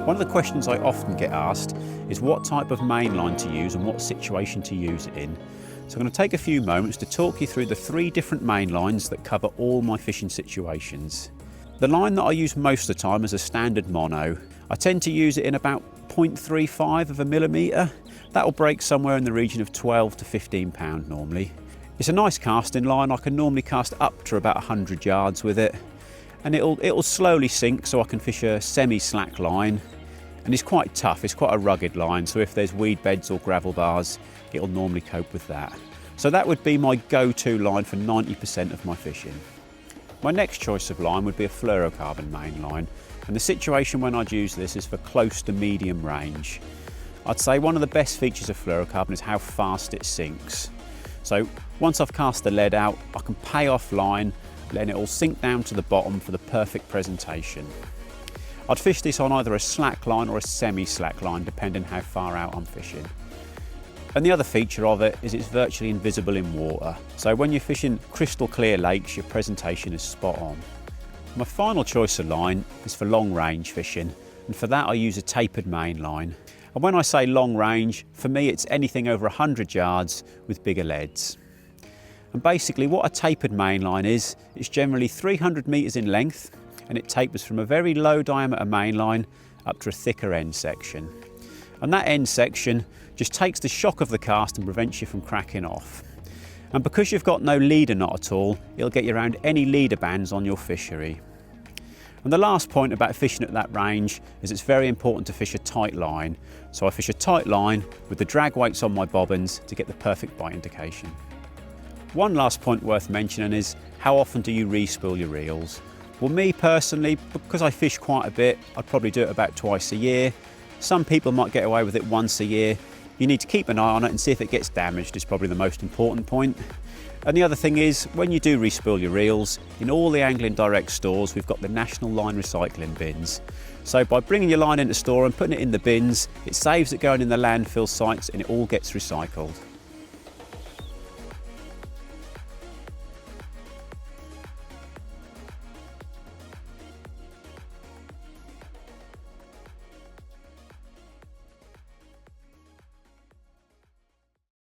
One of the questions I often get asked is what type of mainline to use and what situation to use it in. So I'm going to take a few moments to talk you through the 3 different mainlines that cover all my fishing situations. The line that I use most of the time is a standard mono. I tend to use it in about 0.35 of a millimetre. That will break somewhere in the region of 12 to 15 pound normally. It's a nice casting line. I can normally cast up to about 100 yards with it, and it'll slowly sink so I can fish a semi-slack line. And it's quite tough, it's quite a rugged line, so if there's weed beds or gravel bars, it'll normally cope with that. So that would be my go-to line for 90% of my fishing. My next choice of line would be a fluorocarbon mainline, and the situation when I'd use this is for close to medium range. I'd say one of the best features of fluorocarbon is how fast it sinks. So once I've cast the lead out, I can pay off line, letting it all sink down to the bottom for the perfect presentation. I'd fish this on either a slack line or a semi-slack line, depending how far out I'm fishing. And the other feature of it is it's virtually invisible in water. So when you're fishing crystal clear lakes, your presentation is spot on. My final choice of line is for long range fishing, and for that I use a tapered mainline. And when I say long range, for me it's anything over 100 yards with bigger leads. And basically what a tapered mainline is, it's generally 300 metres in length, and it tapers from a very low diameter mainline up to a thicker end section. And that end section just takes the shock of the cast and prevents you from cracking off. And because you've got no leader knot at all, it'll get you around any leader bands on your fishery. And the last point about fishing at that range is it's very important to fish a tight line. So I fish a tight line with the drag weights on my bobbins to get the perfect bite indication. One last point worth mentioning is how often do you respill your reels? Well, me personally, because I fish quite a bit, I'd probably do it about twice a year. Some people might get away with it once a year. You need to keep an eye on it and see if it gets damaged is probably the most important point. And the other thing is, when you do respill your reels, in all the Angling Direct stores, we've got the national line recycling bins. So by bringing your line into store and putting it in the bins, it saves it going in the landfill sites and it all gets recycled.